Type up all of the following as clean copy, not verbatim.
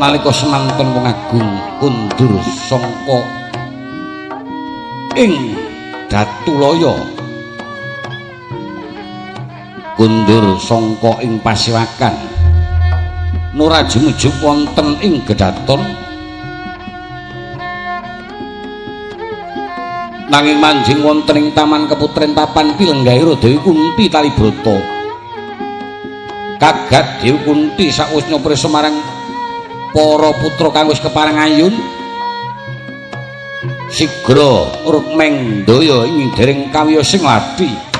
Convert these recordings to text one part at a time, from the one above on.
Nalika semanten wong agung kundur sangka ing Datulaya kundur sangka ing Pasiwakan nurajumujug wonten ing Gedaton nanging manjing wonten ing Taman Keputren papan pilenggahe Dewi Kunti Talibrata kagat Dewi Kunti sakwusna prisa marang para putra kang wis kepareng ayun sigra urip mengdaya ing dereng kawiyosing ladhi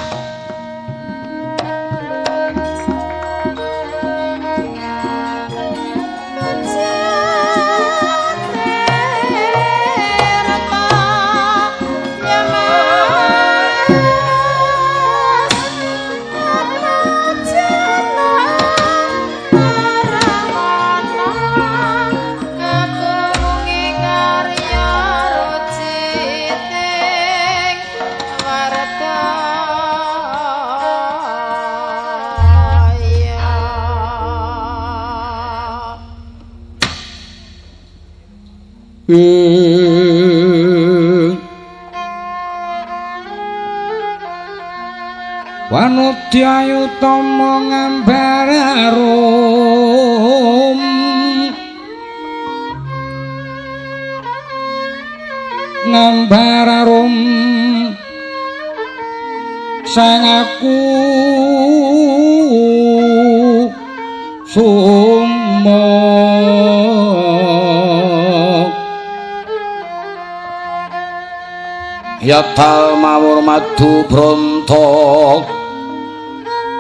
Wanodya utama ngambararum ngambararum sang aku sumo yata mawur madu bronto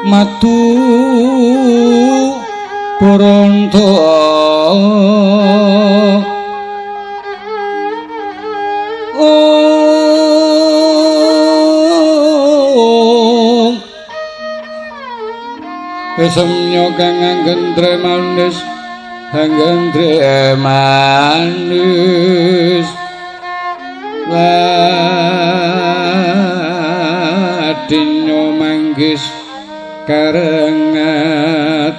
madu bronto Esemnya kang anggendre manis anggendre manis ladinyo manggis karengat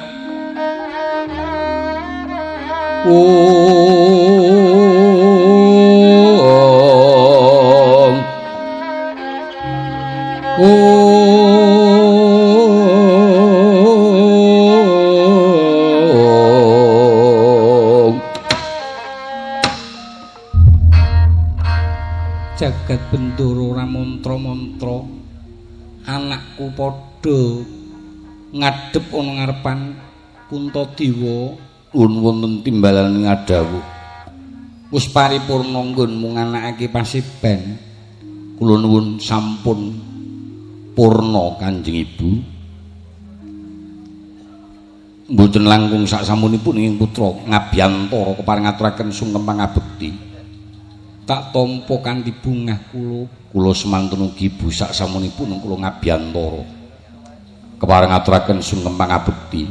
jagat bendoro ora mantra-mantra anakku padha ngadhep ana ngarepan Puntadewa wonten timbalan ngadawu wis paripurna nggonmu nganakake pasiben kula nuwun sampun purna Kanjeng Ibu mboten langkung sak samunipun ing putra Ngabyantara kepareng ngaturaken sungkem pangabekti tak tampa kanthi bungah kula semantun ugi Bu sak samunipun kula Ngabyantara kepareng ngaturaken sungkem pangabekti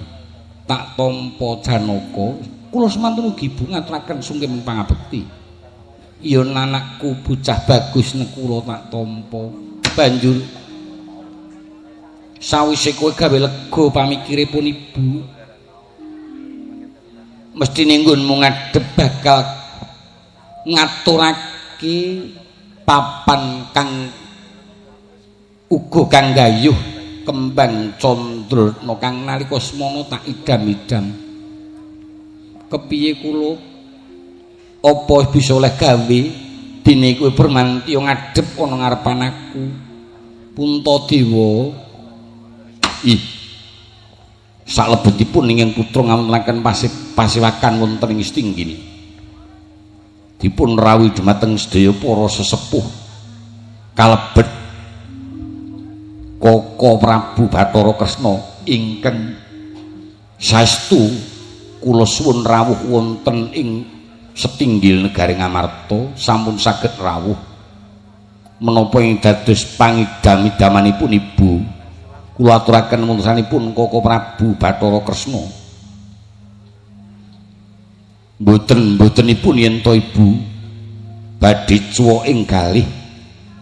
tak tampa Janaka kula semantun ugi Bu ngaturaken sungkem pangabekti ya anakku bocah bagus nek kula tak tampa banjur sawise kowe gawe lega pamikiripun ibu mesti nggonmu ngadhep bakal ngaturake papan kang uga kang gayuh kembang Candratna kang nalika semana tak idam-idam kepiye kula apa bisa oleh gawe dene kowe permantiya ngadhep ana ngarepan aku Puntadewa salebetipun ingkang putra ngawontenaken pasiwakan wonten ing Stinggini dipun rawuhi dhumateng sedaya para sesepuh kalebet Koko Prabu Bathara Kresna ingkang saestu kula suwun rawuh wonten ing Setinggil negari Ngamarta sampun saged rawuh menapa ing dados pangidam-idamanipun ibu kula aturaken muntusanipun Koko Prabu Bathara Kresna mboten-mbotenipun yen to ibu badhe cuwa ing galih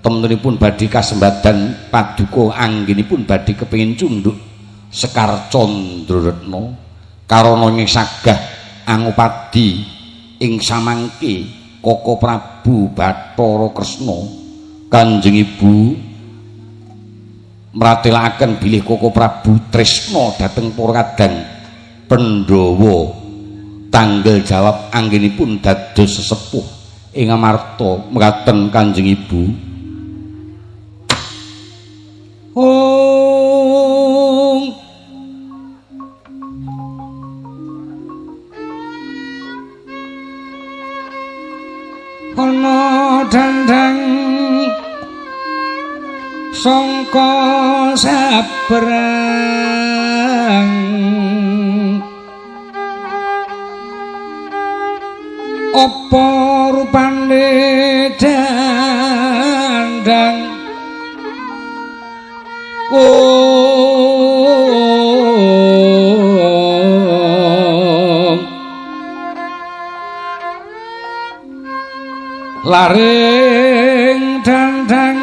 temenipun badhe kasembadan paduka anggenipun badhe kepengin cundhuk Sekar Candratna karana nyesagah angupadi ing samangke Koko Prabu Bathara Kresna Kanjeng Ibu mratelaken bilih Koko Prabu tresna dhateng para kadang Pandhawa tanggal jawab anggenipun dados sesepuh ing Amarta mekaten Kanjeng Ibu ana dandang sangka sabrang apa rupane dandang laring dandang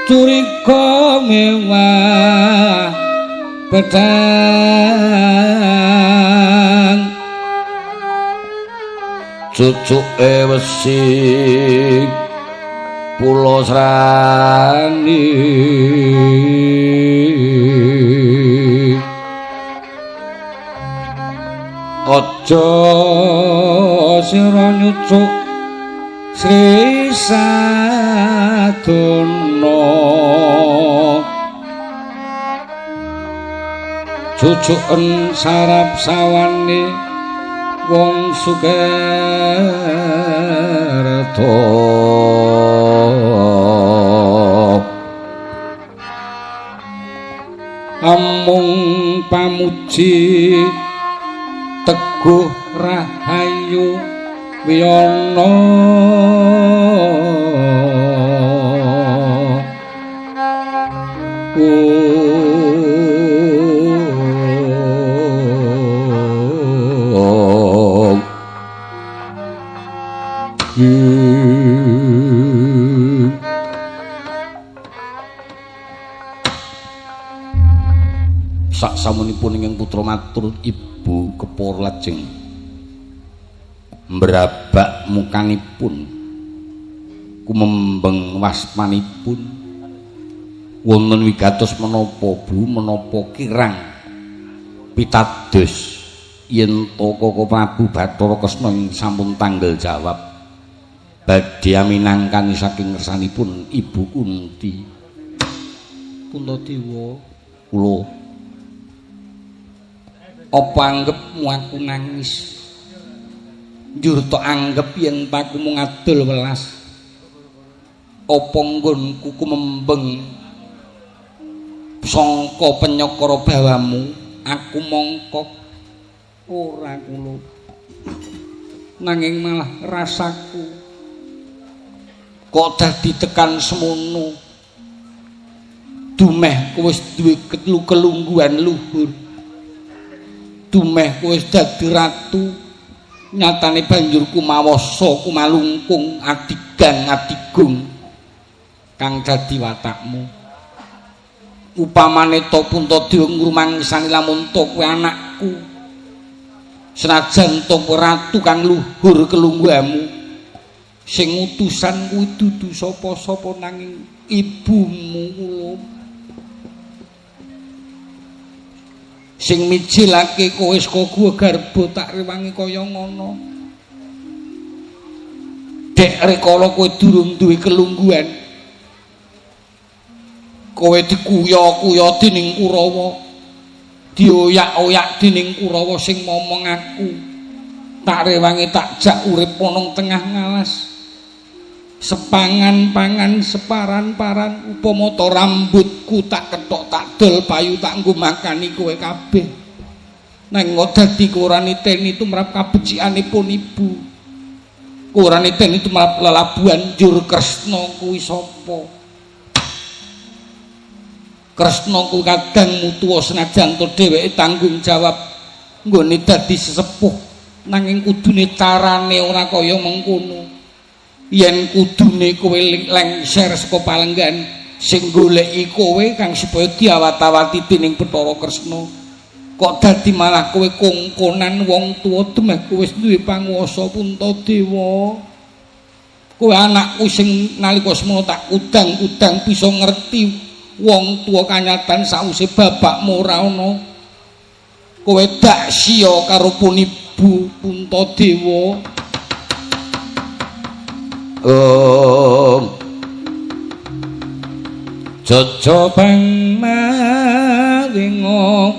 curiga mewah pedang cucuke wesi pulo srani aja sira nyucuk Sri Sadono cucuken sarap sawane wong Sukerto amung pamuji Teguh Rahayu Wiyono saksamunipun ingkang putra matur ibu kepara lajeng mbrabak mukanipun kumembeng wasmanipun wonten wigatos menapa Bu menapa kirang pitados yen to Koko Prabu Bathara Kresna sampun tanggal jawab badhe aminangkani saking ngersanipun Ibu Kunti Puntadewa kula apa anggepmu aku nangis njur tok anggep yen paku mung adol welas apa nggonku kumembeng sangka penyakara bawamu aku mongkok ora kula nanging malah rasaku kok dadi tekan semono dumeh kowe wis duwe kelungguhan luhur. Dumeh kowe wis dadi ratu. Nyatane banjur kumawasa kumalungkung adigang kang dadi watakmu. Upamane to Puntadewa ngrumangisani lamun to kowe anakku. Senajan to ratu kang luhur kelungguhamu, sing utusan kuwi dudu sapa-sapa nanging ibumu kula. Sing mijilake kowe saka guwa garba tak rewangi kaya ngono. Dek rikala kowe durung duwe kelungguhan, kowe dikuya-kuya dening Kurawa, dioyak-oyak dening Kurawa sing momong aku. Tak rewangi tak jak urip ana tengah ngalas. Sepangan-pangan separan-paran upama ta rambutku tak kethok tak dol payu tak nggo makani kowe kabeh. Nang dadi kowe ora niteni tumrap kabecikanipun ibu. Kowe ora niteni tumrap lelabuhan Njur Kresna kuwi sapa? Kresna kuwi kadang mutuwa senajan to dheweke tanggung jawab nggone dadi sesepuh nanging kudune carane ora kaya mengkono. Yen kudune kowe lengser saka palenggan sing goleki kowe kang supaya diawat-awati dening Bathara Kresna, kok dadi malah kowe kongkonan wong tuwa demeh kowe wis duwe panguwasa Puntadewa. Kowe anakku sing nalika semana tak udang-udang bisa ngerti wong tuwa kanyatan sawise bapakmu ora ana. Kowe dak sia karo punibu Puntadewa. Jaja bang maringo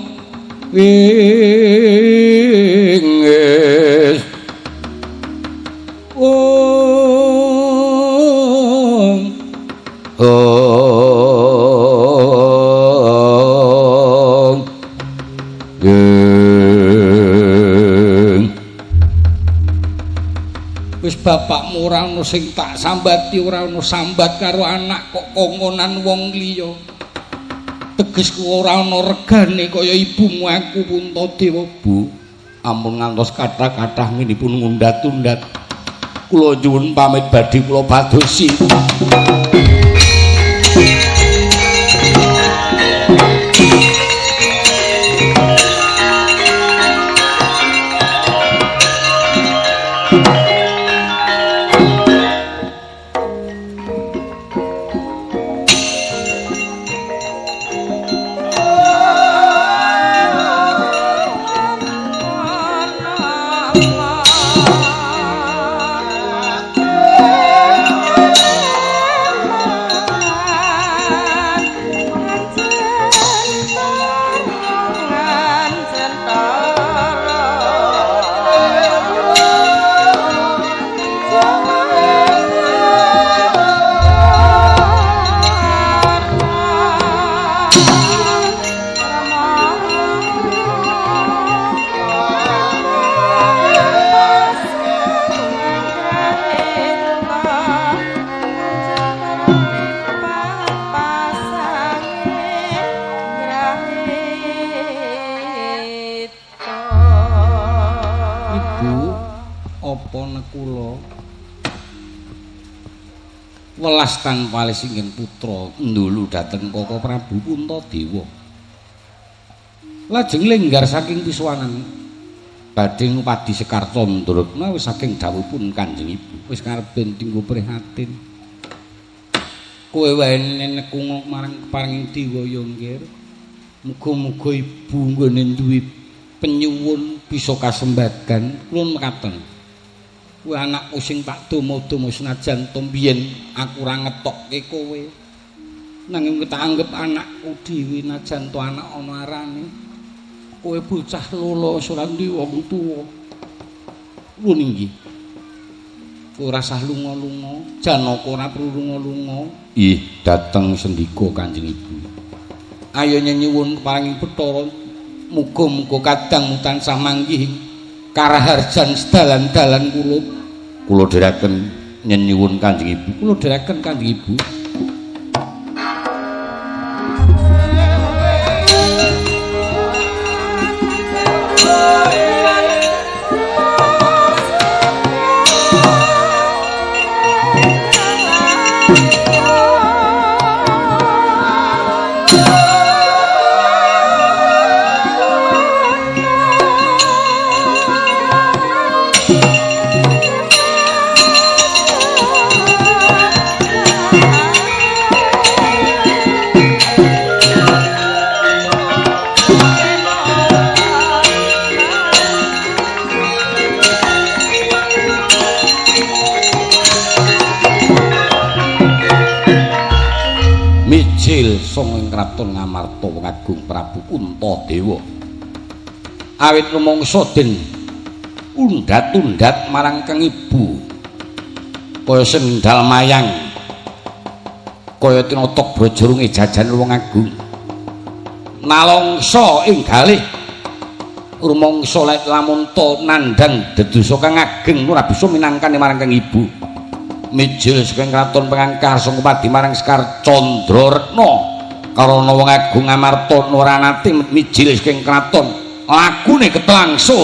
wingis wis bapakmu ora ana sing tak sambati, ora ana sambat karo anak kok kongonan wong liya. Tegesku ora ana regane kaya ibumu aku Puntadewa. Bu, ampun ngantos kathah-kathah nginipun ngundat-undat. Kula nyuwun pamit badhe kula padosi. Welas tanpa lisinging putra ndulu dhateng Kaka Prabu Puntadewa. Lajeng lenggar saking piswanan badhe ngupadi Sekarta Ndurukna wis saking dawuhipun Kanjeng Ibu wis karepen tinggo prihatin. Kowe wae neneku marang keparenging diwaya nggir. Muga-muga Ibu nggone duwe penyuwun bisa kasembadan kula mekaten. Kowe anakku sing tak domo-domo senajan to mbiyen aku ora ngetokke kowe. Nanging tak anggap anakku dhewe najan to anak ana arane. Kowe bocah lolo ora duwe wong tuwa. Lho nggih. Kowe ora sah lunga-lunga, Janaka ora perlu lunga-lunga. Ih, dateng sendika Kanjeng Ibu. Ayo nyuwun keparenging Bathara muga-muga kadang tansah manggih karaharjan sedalan-dalan kula dherekaken nyuwun Kanjeng Ibu. Kula dherekaken Kanjeng Ibu. Sanging kraton Ngamarta wong agung Prabu Puntadewa awit rumangsa den undat-undat marang kang ibu kaya sendal mayang kaya tinotok brojorunge jajan wong agung nalongso ing galih rumangsa lek lamun ta nandhang dedosa kang ageng ora bisa minangkani marang kang ibu mijil saking kraton pengangkar sangupadi marang Sekar Candraretna karana wong agung Amarta ora nate mijil saking kraton lakune ketlangso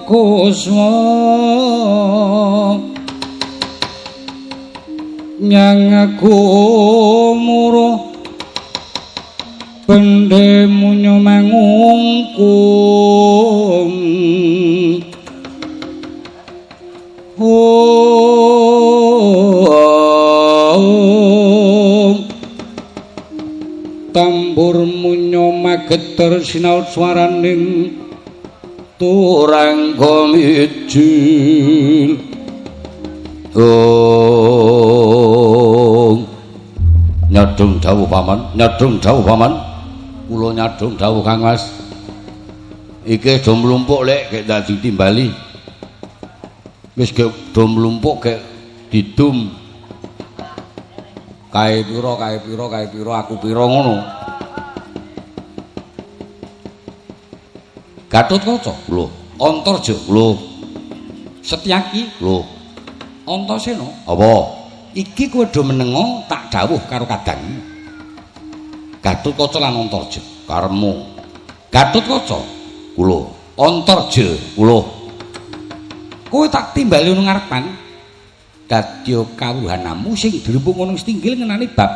Kusma nyang aku muruh bendhe munyo mangungkum tambur munyo mageter sinau swaraning turang komijil nyadung dawuh paman kula nyadung dawuh Kang Mas iki do mlumpuk lek gek dadi timbali wis gek do mlumpuk gek didum kae pira aku pira ngono Gatotkaca lho Antarja lho Setyaki lho Antasena apa iki kowe do menengo tak dawuh karo kadang Gatotkaca lan Antarja karemu Gatotkaca kula Antarja kula kowe tak timbali nang ngarepan dadya kawuhanamu sing dirempung ana setinggil ngenani bab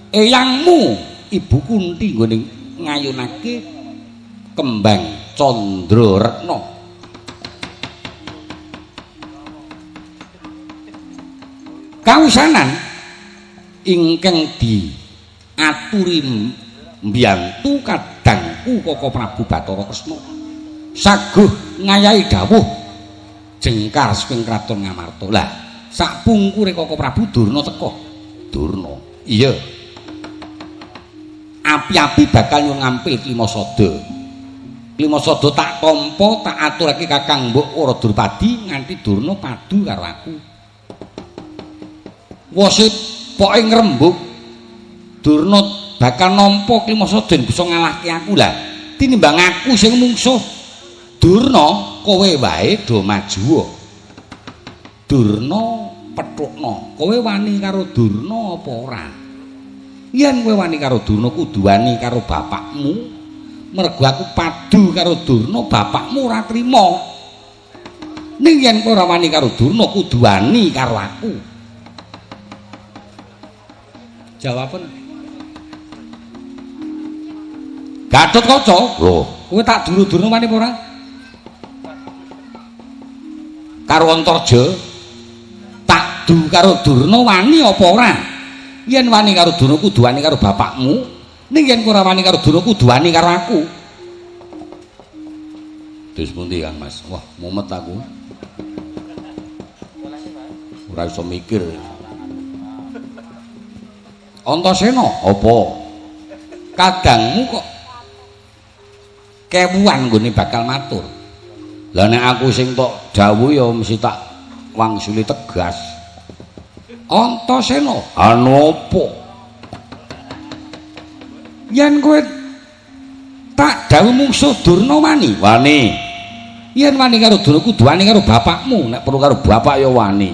eyangmu Ibu Kunti nggone ngayunake kembang Candraretna kawusanan ingkang diaturi mbiyantu kadangku Koko Prabu Bathara Kresna saguh ngayahi dawuh jengkar saking kraton Ngamarta lah sak pungkure Koko Prabu Durna teka Durna iya api-api bakal nyuwun ngampil Klimasada. Klimasada tak tampa tak aturake Kakang Mbok ora Drupadi nganti Durna padu karo aku. Wose poke ngrembug Durna bakal nampa Klimasada bisa ngalahke aku lah. Tinimbang aku sing mungsuh Durna kowe wae do maju. Durna petukna. Kowe wani karo Durna apa ora? Yen kowe wani karo Durna kudu wani karo bapakmu. Mergo aku padu karo Durna, bapakmu ora trima. Ning yen kowe ora wani karo Durna kudu wani karo aku. Jawaban Gatotkaca, lho, kowe tak duru-durna wani apa ora? Karo Antarja tak du karo Durna wani apa ora? Yen wani karo Durna kudu wani karo bapakmu, ning yen ora wani karo Durna kudu wani karo aku. Terus pundi Kang Mas? Wah, mumet aku. Ora iso mikir. Antasena, apa? Kadangmu kok kewuan nggone bakal matur. Lah nek aku sing tok dawuh ya mesti tak wangsuli tegas. Antasena, anu apa? Yen kowe tak dawuh mungsuh Durna wani. Wani. Yen wani karo Durna kudu wani karo bapakmu, nek perlu karo bapak ya wani.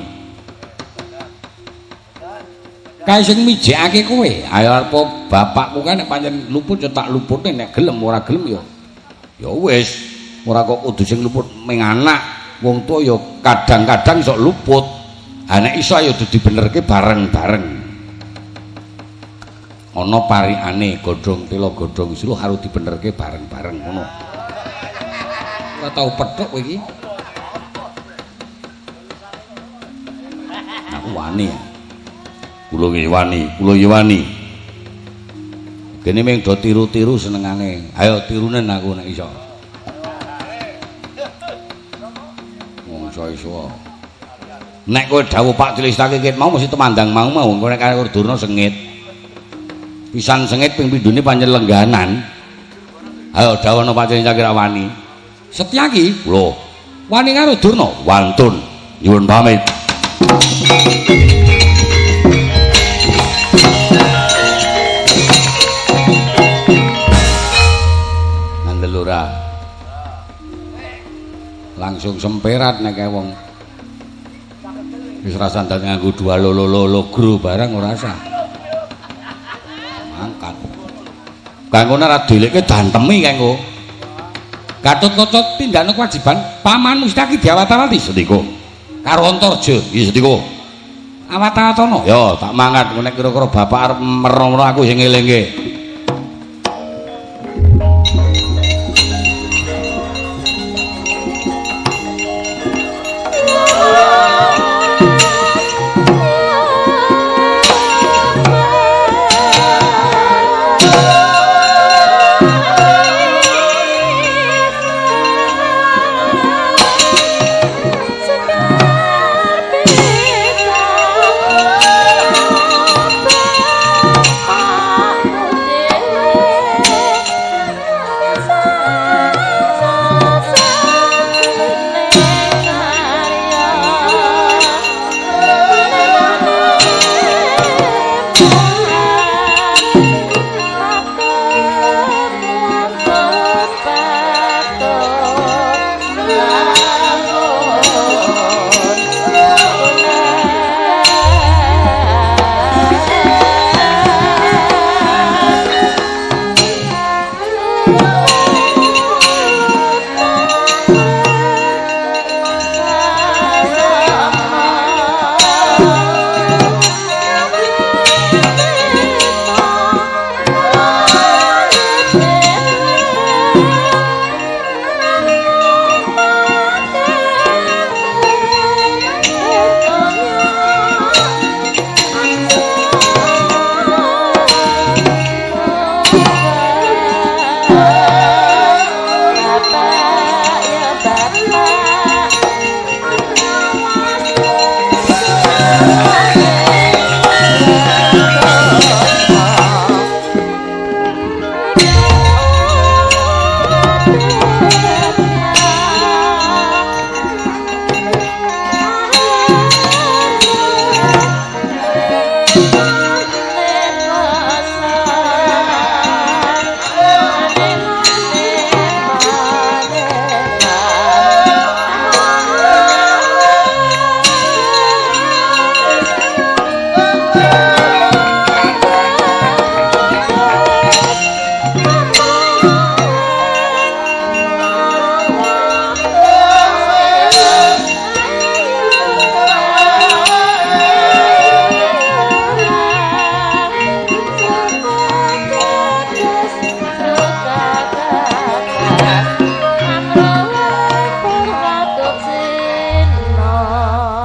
Kae sing mijekake kowe, ayo apa bapakku kan nek pancen luput ya tak lupute, nek gelem ora gelem ya wis. Ora kok kudu sing luput ming anak. Wong tuwa ya kadang-kadang iso luput. Ha nek iso ya kudu dibenerke bareng-bareng. Ana parikane godhong tela godhong isru harus dibenerke bareng-bareng ngono. Ora tau pethuk kowe iki. Aku wani. Kula iki wani, kula iki wani. Kene mung do tiru-tiru senengane. Ayo tirunen aku nek iso. Iso. Nek kowe dawuh Pak Cilistake ket mau mesti temandang mau kowe nek karo Durna sengit. Pisan sengit ping pindhone pancen lengganan. Ayo dawuhna Pak Cilistake ra wani. Setyaki, lho. Wani karo Durna, wantun. Nyuwun pamit. Ngandel ora. Langsung semperat nek wong wis rasane nganggo dua lolo gro barang ora usah angkat kanggo ora dheleke dantemi kanggo Gatotkaca tindakno kewajiban paman mustaki diawat-awati Sendika karo Antarja iki Sendika awat-awatono ya tak mangat nek kira-kira bapak arep merono aku sing ngelingke.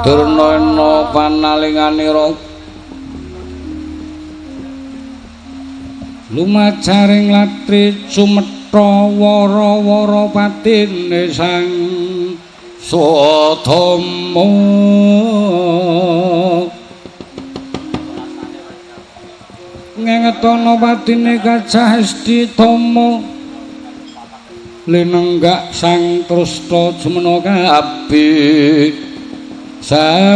Durna panalinganira lumajaring latri sumetha wara-wara patine sang Swadama ngengetono patine Kacah Hestitama linenggak sang Trusna jemena kabeh sanan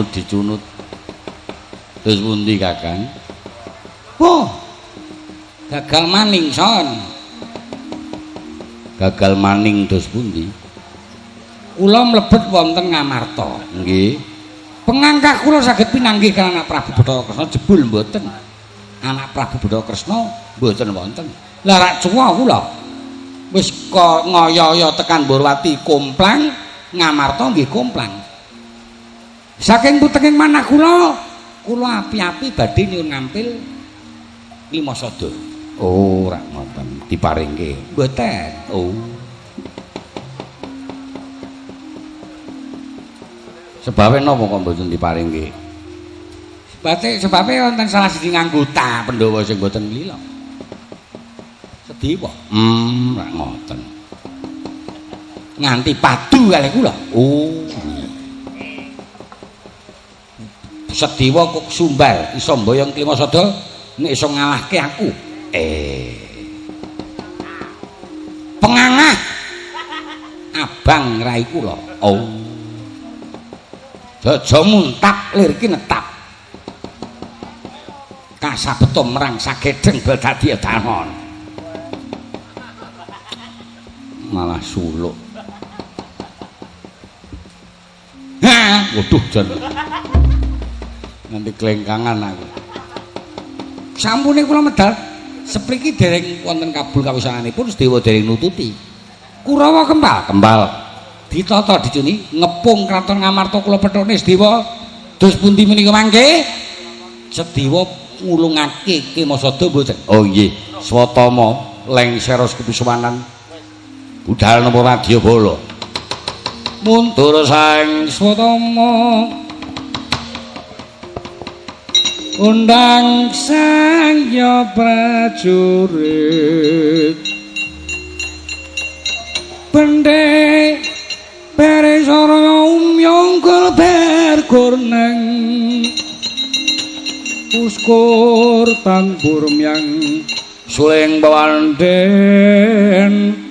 dicunut terus pundi Kakang? Wah gagal maning son Gagal maning dos pundi? Kula mlebet wonten Ngamarta Nggih. Pengangkah kula saged pinanggih kaliyan anak Prabu Bathara Kresna jebul mboten. Anak Prabu Bathara Kresna mboten wonten. Lah rak cuwa kula wis ngoyo-oyo tekan Mborwati komplang, Ngamarta nggih komplang. Saking putenging manah kula api-api badhe nyuwun ngampil Lima Sada. Oh, rak ngoten diparingke. Mboten. Oh. Sebabe napa kok mboten diparingke? Sebabe wonten salah siji anggota Pandhawa sing mboten lila. Sedhi apa? Rak ngoten. Nganti padu kalih kula. Oh. Sediwa kok sumbar iso mboyong Lima Sada nek iso ngalahke aku. Pengangah abang rai kula. Oh. Jaja muntak lir ki netap. Kasabeta merang sagedeng bal dadi edanon. Malah suluk. Ha, Waduh jan. Nanti kelengkangan aku. Sampune kula medal sepriki dereng wonten kabul kawisanganipun Sedewa dereng nututi. Kurawa kembal. Ditata dicuni ngepung kraton Ngamarta kula pethone Sedewa. Dos pundi menika mangke? Sedewa ngulungake Ki Masada mboten. Oh nggih, Swatama lengseros kepisawanan budal napa Radyabala. Mundur sang Swatama undang sang ya prajurit bendhe bere saraya umyangkul bergurneng uskur tambur myang suling bawanden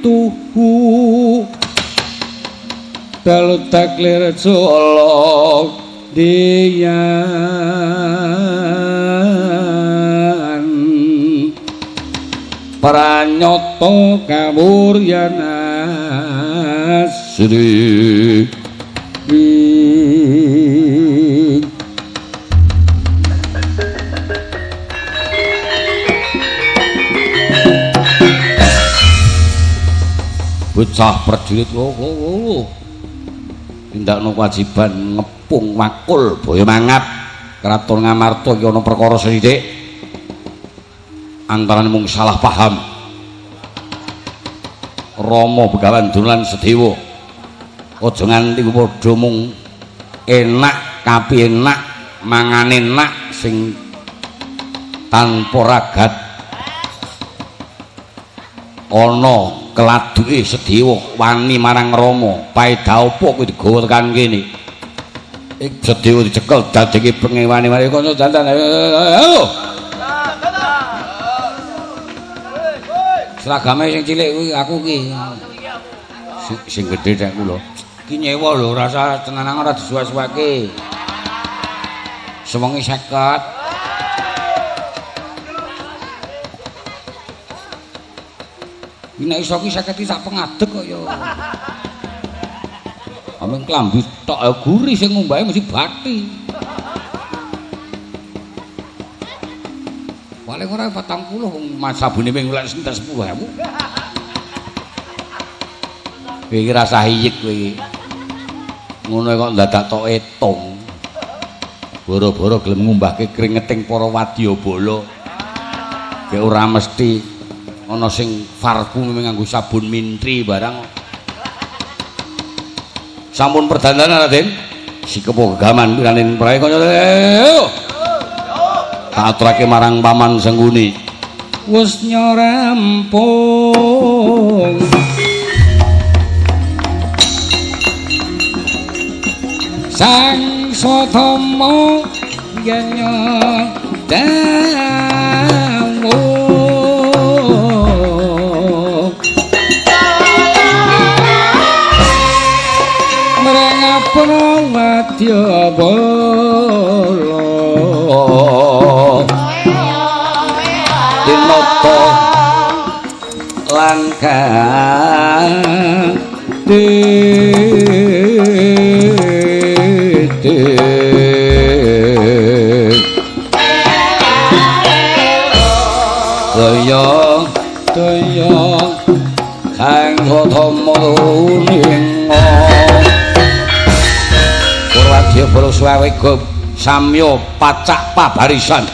tuhu dalu taklir jolo diyan pranyata kawuryan asri bocah prajurit lho tindakno kewajiban ngepung wakul baya mangap kraton Ngamarta iki ana perkara sithik antarané mung salah paham Rama Begawan Dunan Sedewa aja nganti padha mung enak kapienak mangan enak sing tanpa ragat ana keladuke Sedewa wani marang Rama paedah apa kuwi digawa tekan kene Sedewa dicekel dadeke pengewani mari kanca jantan ayo seragame sing cilik kuwi aku ki sing gedhe dak kula ki nyewa lho rasa tenanan ora disuwe-suweke sewengi 50 nek iso ki 50 sak pengadeg kok ya. Ameng klambi tok gurih sing ngombahe mesti bathi. Paling ora 40 wong sabune ping 10.000. Kowe iki rasa hiyik kowe iki. Ngono kok dadak tok etong. boro-boro gelem ngumbahke kringeting para wadyabala. Gek ora mesti ana sing parfum nganggo sabun mintri barang. Sampun perdandanan Raden. Sikepo gegaman piranin prae kaya tak aturake marang Paman Sengguni. Wis nyorampung sang Sotama yenyo dawu mrengapun wadyabala Dinata lan daya kang Sotama ninga Purwadyabala swawega samya pacak pabarisan.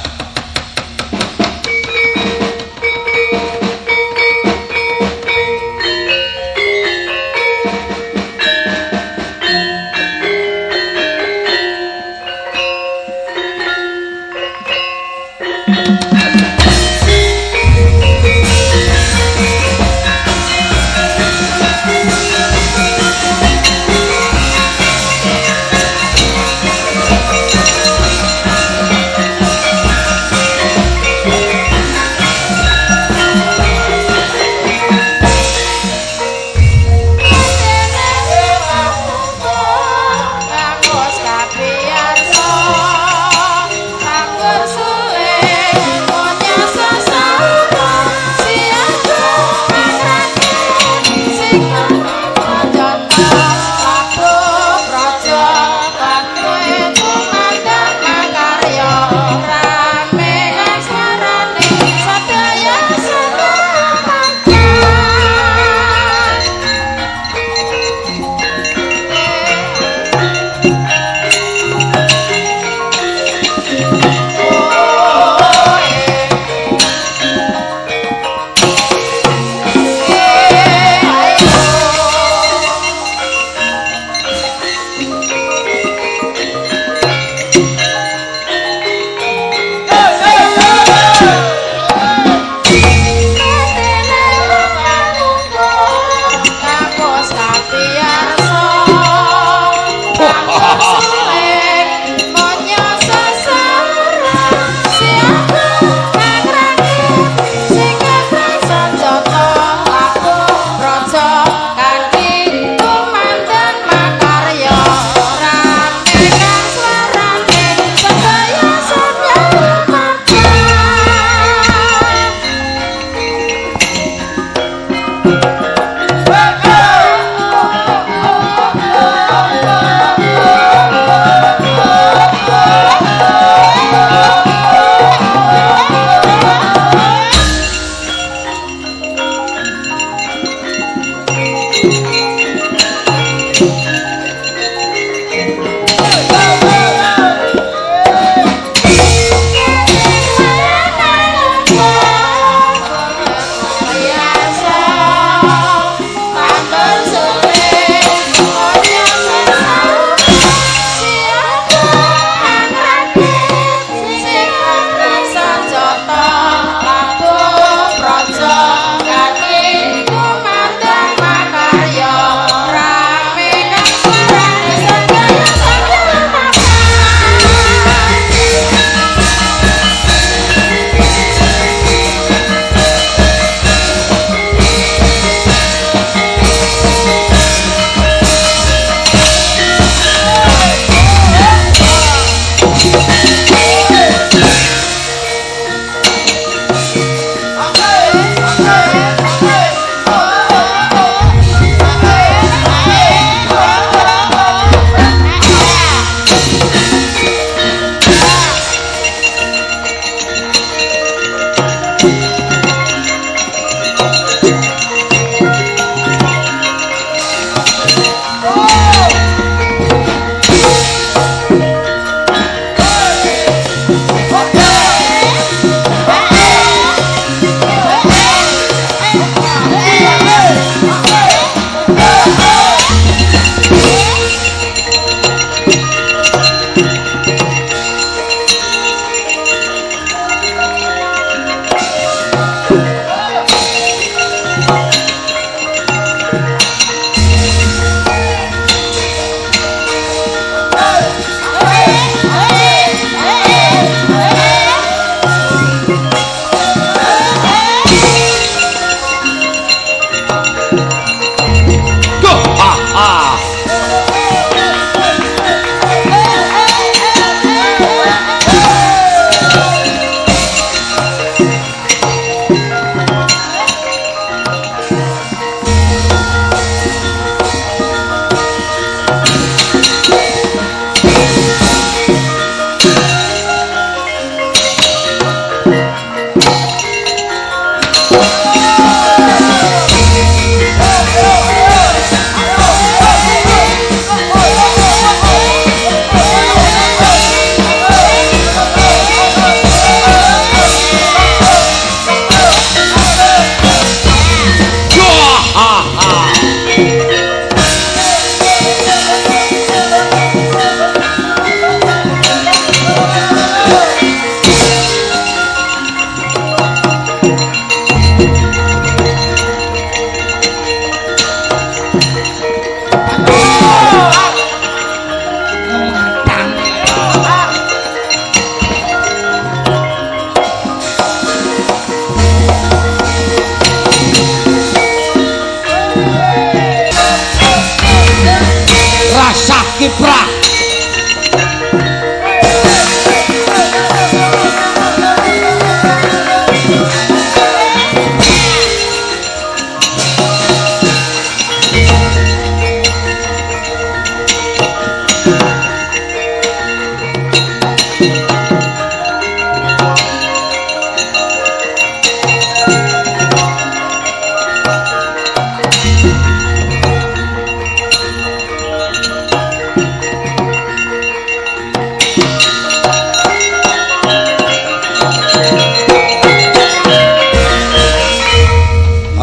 kiprah.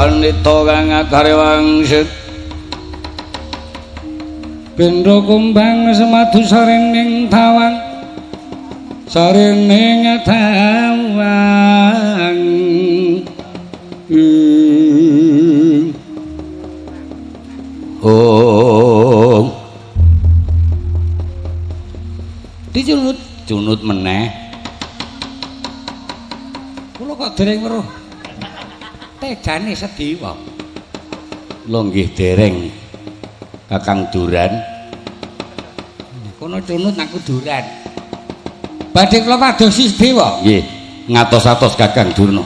Anita kang agare wangsit Pindha kumbang semadu sarening tawang sarening tawang oh dijunut meneh kula kok dereng weruh tejane Sediwa. lho nggih dereng Kakang Duran Kono cunut aku Duran. Badhe kula padosi Sediwa. nggih ngatos-atos Kakang Durna.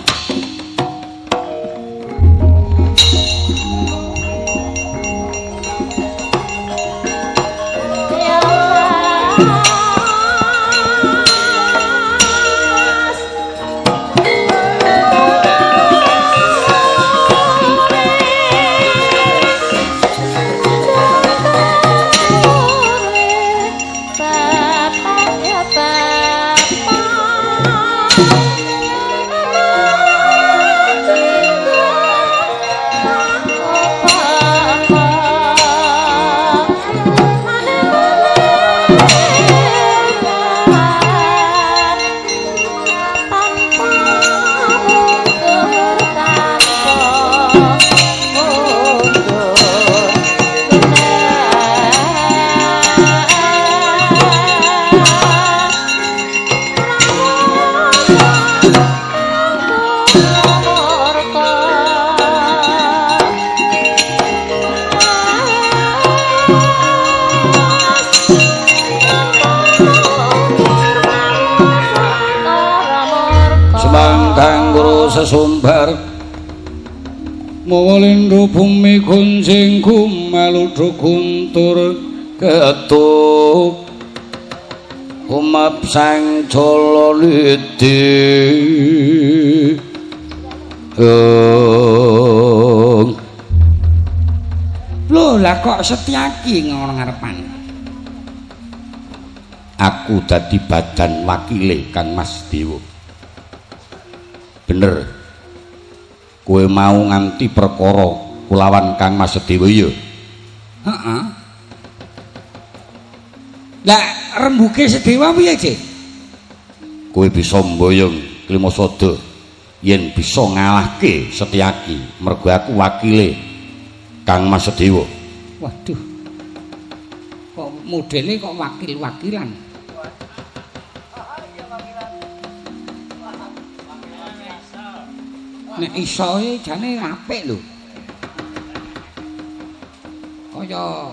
Sesumbar Mawalindo bumi kunjing kumaludho guntur ketuk umap sang jala lidi lho lah kok Setyaki ngono ngarepan aku dadi badan wakile Kang Mas Dewa bener kowe mau nganti perkara kulawan Kang Mas Dewa ya heeh lah rembuge Sedewa piye Cik kowe bisa mboyong Klimasada yen bisa ngalahke Setyaki mergo aku wakile Kang Mas Dewa waduh kok modele kok wakil-wakilan nek iso jane apik lho. Kaya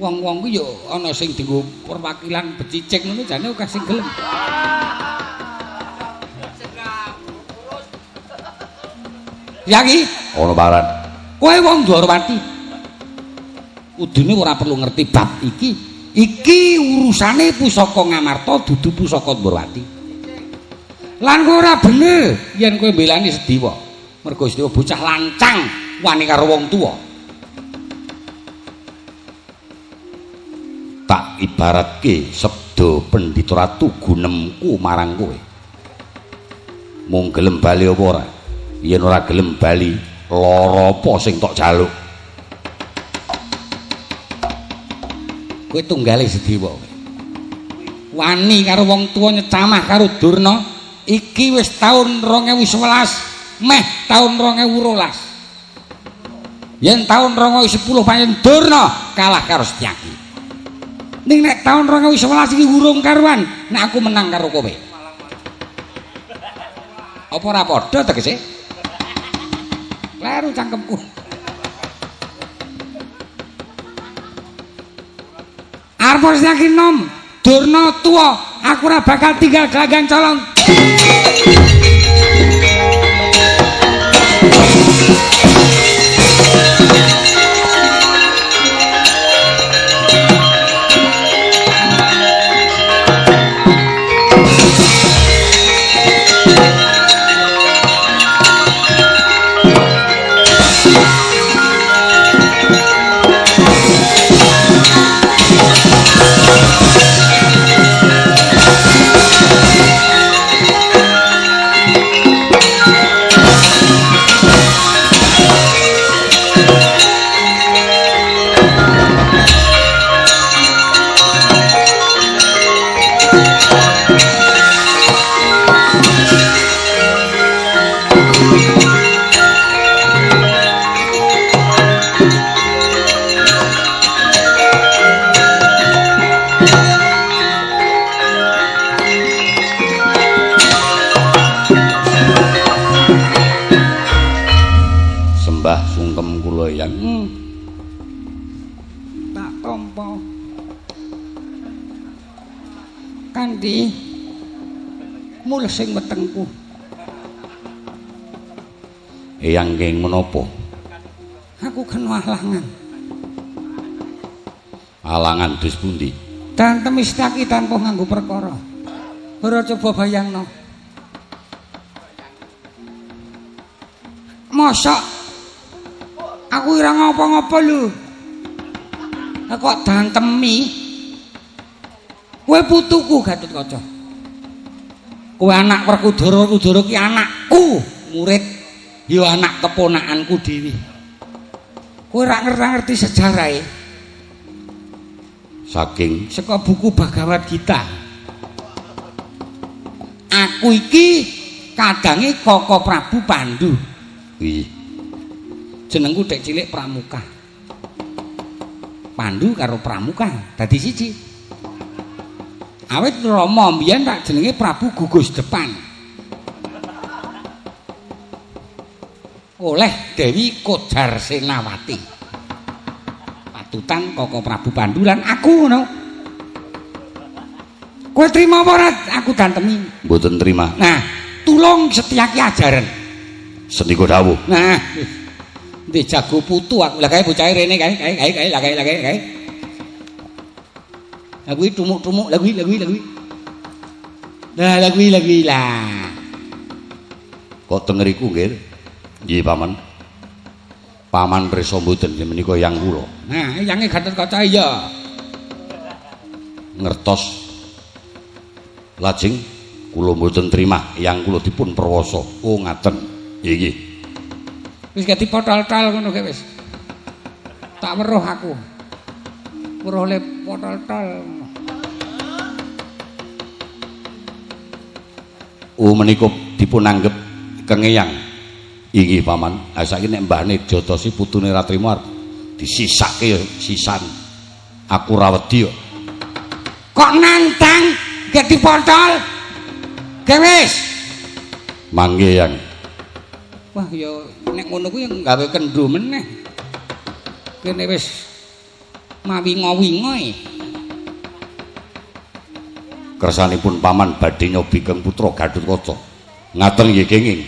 wong-wong ku yo ana sing dienggo perwakilan becicing ngono jane akeh sing gelem. Ya ki, ana paran. Kowe wong Dwarawati. Kudune ora perlu ngerti bab iki. Iki urusane pusaka Ngamarta dudu pusaka Dwarawati. Lan kowe ora bener yen kowe mbelani Sediwa. Mergo Sediwa bocah lancang wani karo wong tuwa. Tak ibaratke sabda Pendhita Ratu gunemku marang kowe. Mung gelem bali apa ora? Yen ora gelem bali, lara apa sing tok jaluk? Kowe tunggale Sediwa. Wani karo wong tuwa nyecamah karo Durna. Iki wis taun 2011 meh taun 2012 yen taun 2010 pancen Durna kalah karo Setyaki ning nek taun 2011 iki urung karuan nek aku menang karo kowe apa ora padha tegese kleru cangkemku arep Setyaki nom Durna tuwa aku ora bakal tinggal gelanggang colong. Tak tampa kanthi mulesing wetengku. Eyang keng menapa? Aku kena alangan. Alangan dus pundi? Dantem Setyaki tanpa nganggo perkara. Ora coba bayangno. Mosok aku ora ngapa-ngapa lho. Kok dantemi? Kowe putuku Gatotkaca. Kowe anak Werkudara ki anakku, murid ya anak keponakanku dhewe. Kowe ora ngerti sejarahe. Saking saka buku Bhagavad Gita. Aku iki kadange Kaka Prabu Pandhu. Iya. Jenengku dek cilik Pramuka. Pandhu karo Pramuka dadi siji. Awit Rama mbiyen tak jenenge Prabu Gugus Depan. Oleh Dewi Kodar Senawati. Patutan Kaka Prabu Pandhu lan aku ngono. Kowe trima apa ora aku dantemi? Mboten trima. Nah, tulung Setyaki ajaran. Sendika dawuh. Nah, ndek jago putu aku. Lah kae bocahe rene kae. Lah kuwi tumuk-tumuk, lah kuwi. Lah kuwi lah. Kok teng ngriku nggih? Nggih, Paman. Paman prisa mboten menika yang kula. Nah, yange Gatotkaca iya. Ngertos. Lajeng kula mboten trima yang kula dipun perwasa. Oh, ngaten. Nggih. Wis gati potol-tol ngono ge wis. Tak weruh aku. Weruh le potol-tol. Oh, menika dipun anggep kengeyang. Inggih Paman. Ha saiki nek mbahne Jatasi putune Ratrima disisake ya sisan. Aku ra wedi kok. Kok nantang gati potol? Ge wis. Mangke yang. Wah ya nek ngono kuwi gawe kendho meneh. Kene wis mawinga-winga e. Kersanipun Paman badhe nyobi keng putra Gatotkaca. Ngaten nggih kenging.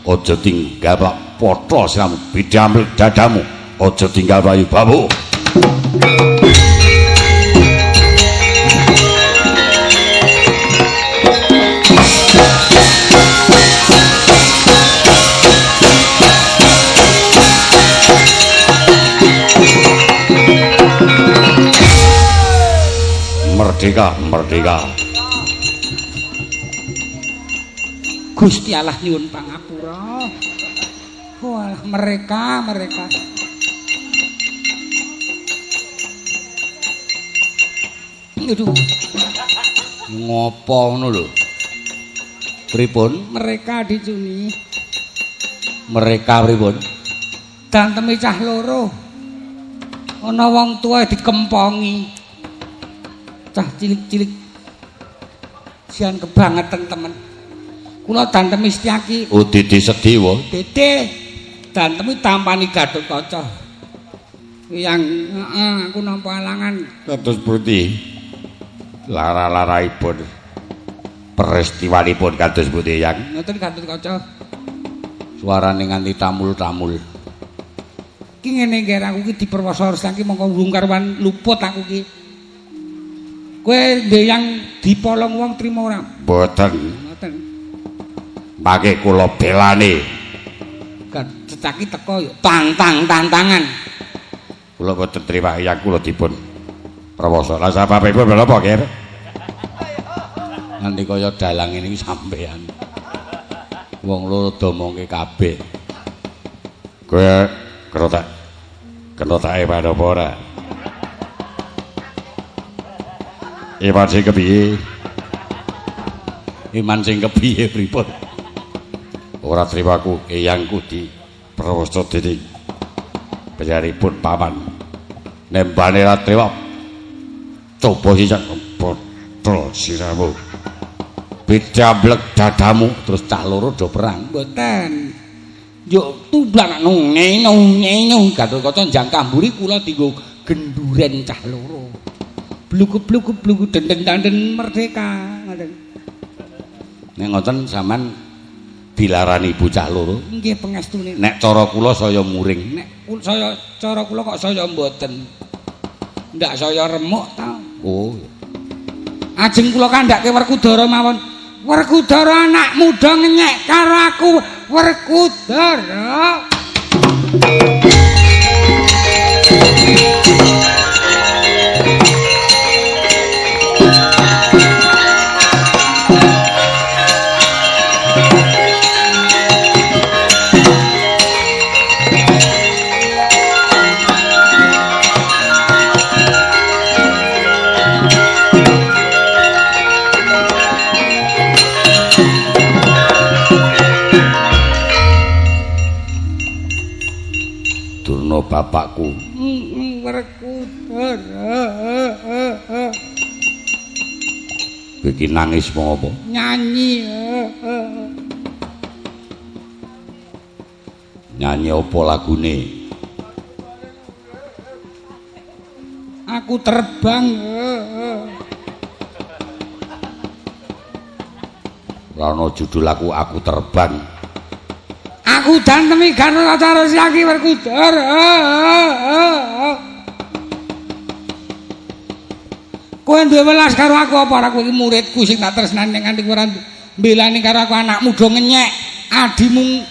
Aja tinggal potho siramu bidamel dadamu. Aja tinggal bayu babu. Merdeka. Gusti Allah nyuwun pangapura. Wah, mereka. Aduh. Ngopo ngono lho? Pripun? Mereka dicuni. Mereka pripun? Danteme cah loro. Ana wong tuwa dikempongi. Cah cilik-cilik sian kebangetan temen. Kula dantemi Setyaki. Oh, Dede Sediwa. Dede dantemi tampani Gatotkaca. Yang aku nampa alangan. Kados pundi? Lara-laraipun peristiwanipun kados pundi yang? Ngoten Gatotkaca. Suarane nganti tamul-tamul. Ki ngene nggih aku ki diperwasa saiki mongko urung karuan luput aku ki. Kowe ndeyang dipolong wong trima ora? Mboten. Mboten. Mangke kula belani. Cecaki teko yo tantangan. Kula boten trima yang kula dipun prawasa. Lah sapapipun menapa, Ger? Nanti kaya dalang ini sampean. Wong loro domongke kabeh. Kowe kenotake padha apa ora? Iman sing kepiye? Iman sing kepiye pripun? Ora trimaku eyangku di prawasa dening penyaripun paman. Nembane ra trima. Coba sijak botol siramu. Bidamblek dadamu terus cah loro do perang. Mboten. Yo tumblang nung Gatotkaca njang kamburi kula dienggo genduren cah loro. Blugup-blugup denden-denden merdeka ngoten. Nek ngoten sampean dilarani bocah loro. Nggih pangestune. Nek cara kula saya muring. Nek saya cara kula kok saya mboten. Ndak saya remuk ta. Oh. Ajeng kula kandhake Werkudara mawon. Werkudara anak muda ngenyek karo aku Werkudara. Bapakku Werkudara iki nangis mau apa? Nyanyi Nyanyi apa lagune? Aku terbang Ora ana judul aku terbang. Aku dantemi Gatotkaca Siaki Werkudara. Kowe duwe welas karo aku apa ora kowe iki muridku sing tak tresnani nganti kowe ora mbelani karo aku anak muda ngenyek. Adimu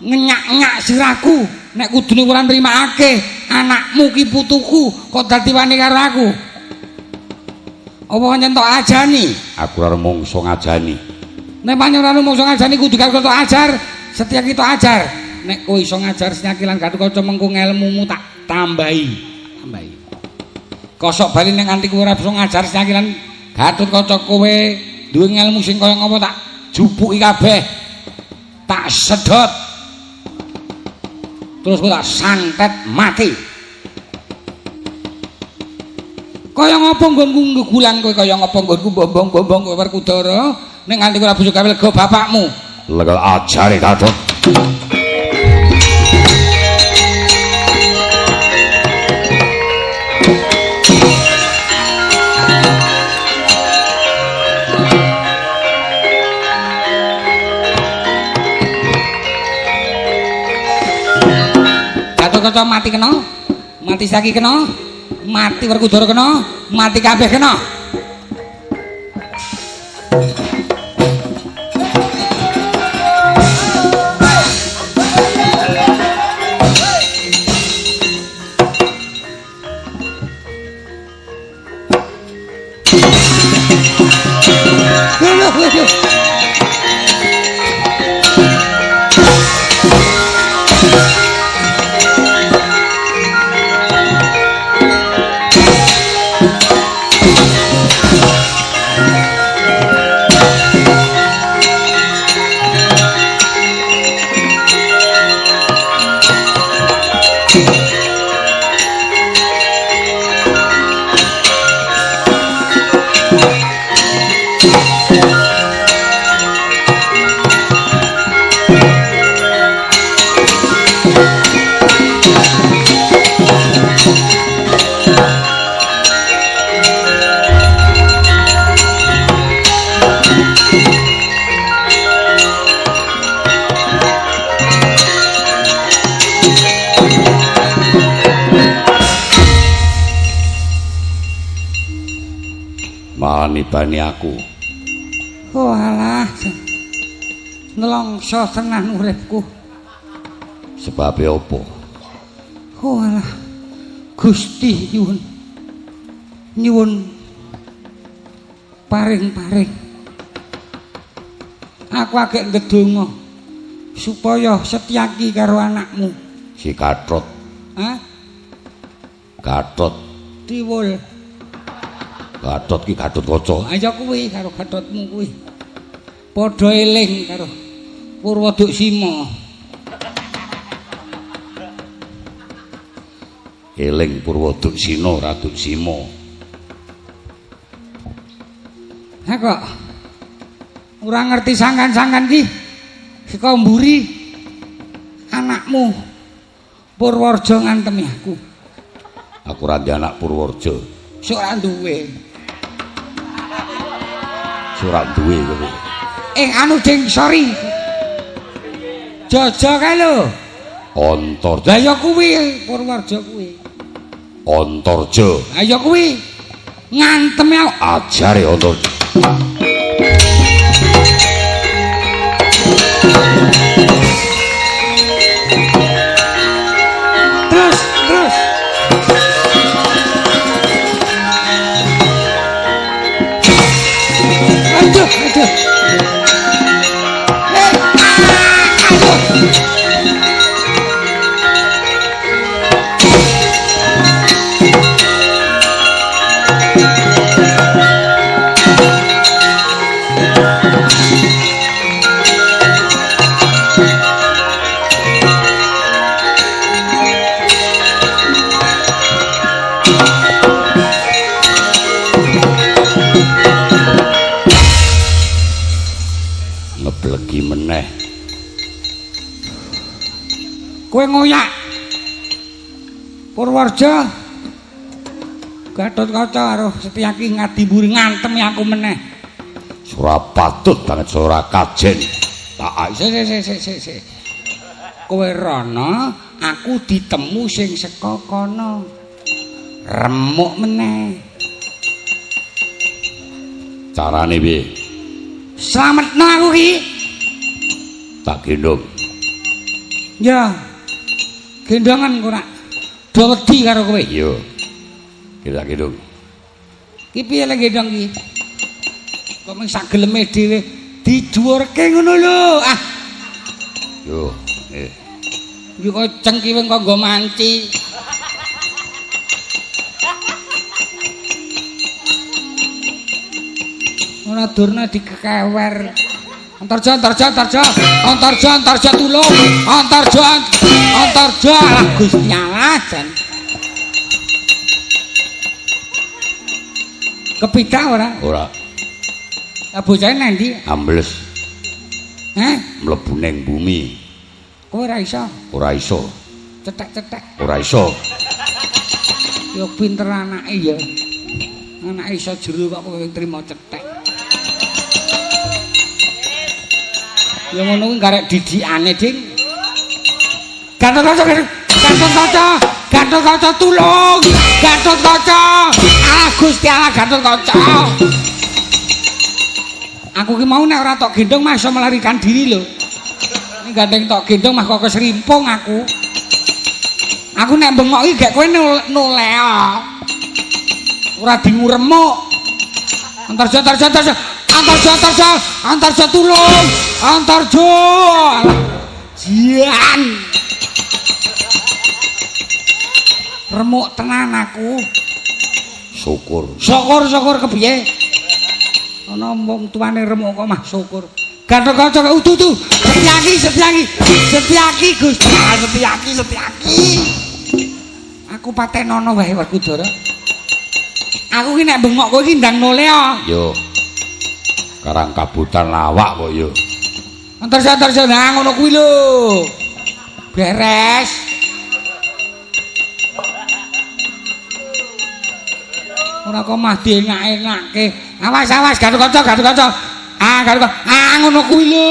ngenyak-nyak siraku nek kudune ora nrimakake anakmu ki putuku kok dadi wani karo aku. Apa pancen tok ajani? Aku ora mungsu ngajani. Nek pancen ora mungsu ngajani kudu karo tok ajar. Setiap kita ajar, nek kowe iso ngajar Siaki lan Gatotkaca mengko ngelmumu tak tambahi. Kosok bali nek nganti kowe ora bisa ngajar Siaki lan Gatotkaca kowe duwe ngelmu sing kaya ngapa tak jupuki kabeh. Tak sedot. Terus kowe tak santet mati. Kaya ngapa nggonku ngegulang kowe kaya ngapa nggonku bombong-bombong kowe Werkudara nek nganti kowe ora bisa gawe lega bapakmu. Lega ajare Gatot. Gatotkaca mati kena, mati Siaki kena, mati Werkudara kena, mati kabeh kena. nibani aku. Oh alah. Nelongso tenan uripku. Sebab apa? Oh alah. Gusti nyuwun paring-paring. Aku agek ndedonga supaya Setyaki karo anakmu. Si Gatot. Hah? Gatot. Tiwul. Gatot ki Gatotkaca. Ayo kuwi karo Gatotmu kuwi. Padha eling karo Purwoduksima. Eling Purwoduksina Raduksima. Ha kok ora ngerti sangkan-sangkan ki saka mburi anakmu Purwarja ngantemi aku. Aku ora ndek anak Purwarja. Sok ora duwe. Ora duwe kowe. Anu ding sorry. Jaja kae lho. Antarja. Lah ya kuwi Purwarja kuwi. Antarja. Ha ya kuwi ngantemi aku. Ajare Antarja. Terus. Aduh. Ngeblegi meneh. Kowe ngoyak Purwarja Gatotkaca karo Setyaki ngadiburi ngantemi aku meneh. Ora patut banget ora kajen. Tak Sik. Kowe rono, aku ditemu sing saka kono. Remuk meneh. carane piye? Slametno aku ki. Tak gendong. Ya. Gendongan kok nak. Do wedi karo kowe. Iya. Kita gendong. Ki piye lek gendong ki? Kok mung sak geleme dhewe dijuwurke ngono lho. Ah. Yo, Iki kok cengkiweng kok nggo manci. Ora durna dikekewer. Antarja tulung. Antarja lah Gusti Allah jan. Kepidak ora? ora. Lah bocahe nang ndi? Ambles. Hah? Mlebu ning bumi. Kowe ora iso. Ora iso. Cetek-cetek. Ora iso. Ya pinter anake ya. Anake iso jero kok kowe trimo cetek. Ya ngono kuwi garek didikane, Ding. Gatotkaca tulung. Gatotkaca. Ah Gusti Allah Gatotkaca. Aku ki mau nek ora tok gendong mah iso melarikan diri lho. Nek gandeng tok gendong mah kok kesrimpung aku. Aku nek bengok iki gek kowe nolea. Ora dinguremuk. Antarja tulung. Antarja. Jian. Remuk tenan aku. Syukur kepiye? Ana wong tuane remuk kok mah syukur. Gatotkaca utuh. Setyaki Gusti. Setyaki. Aku patenono wae Werkudara. Aku ki nek bengok kowe iki ndang nolea. Yo. Karang kabutan awak kok yo. Antarja nah ngono kuwi lho. Beres. Ora kok mah dienak-enake. Awas Gatotkaca. Gatotkaca. Ngono kuwi lho.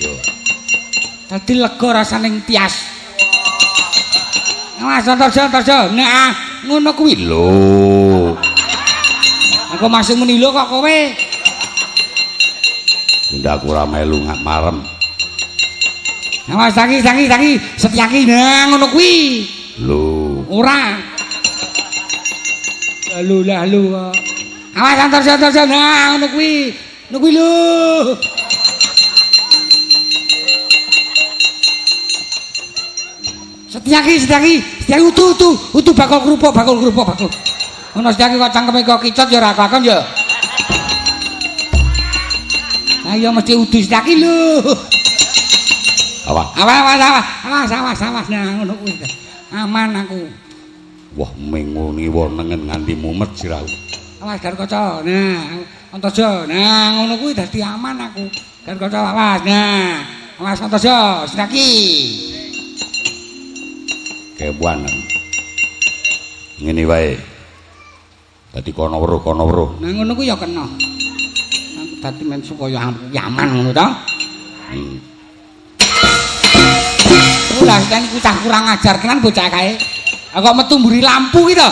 Yo. Dadi lega rasane tias. Awas Antarja. Nah, ngono kuwi lho. Aku masih muni lho kok kowe. Ndak aku ora melu marem. Awas tangi. Setyaki nah ngono kuwi. Lho. Ora. Lalu. Awas Antarja nah ngono kuwi. Ngono kuwi lho. Setyaki utuh bakul kerupuk. Ono Setyaki kok cangkeme kok kicot ya ora kakon ya. Lah ya mesti utuh Setyaki lho. Awas. Nah ngono kuwi. Aman aku. Wah, mengoni wonengen nganti mumet sirahu. Awas Garkaca. Nah, Antarja. Nah ngono kuwi dadi aman aku. Garkaca awas. Nah, awas Antarja, Setyaki. Kebuanan ngene wae dadi kono weruh nah ngono ku ya kena aku dadi men supaya aman ngono to ulah kan cah kurang ajar tenan bocah kae kok metu mburi lampu ki to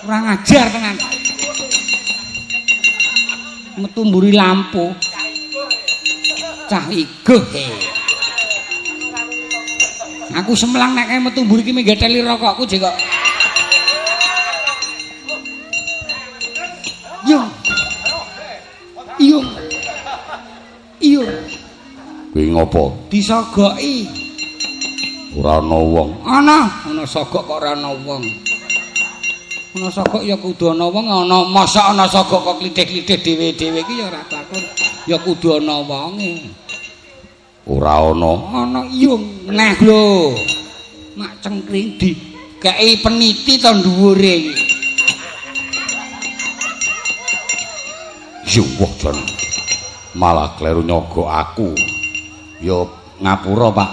kurang ajar tenan metu mburi lampu cah iguh aku semlang nek metu mburi ki menggeteli rokokku jek kok. Iyo. Kuwi ngopo? Disogoki. Ora ana wong. Ana sogok kok ora ana wong. Ana sogok ya kudu ana wong, ana mosok ana sogok kok klithik-klithik dhewe-dhewe ki ya ora bakul. Ya kudu ana wonge. Ora ana. Ana iyung neh lho. Mak cengkring dikeki peniti to dhuwure iki. Yo wah jan. Malah kleru nyogok aku. Ya ngapura, Pak.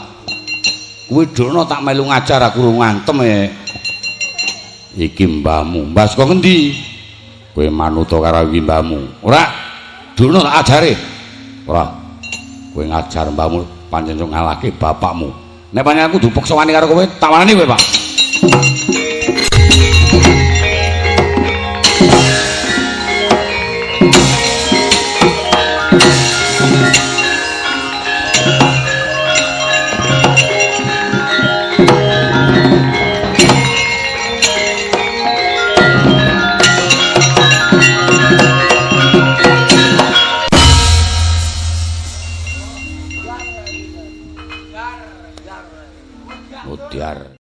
Kuwi dono tak melu ngajar aku ru ngantem Iki mbahmu. Mbah saka ngendi? Kowe manut karo iki mbahmu. Ora. Dono tak ajare. Ora. Kowe ngajar mbahmu pancen ngalahke bapakmu. Nek pancen aku dipaksa wani karo kowe, tak wani kowe, Pak. Mutiar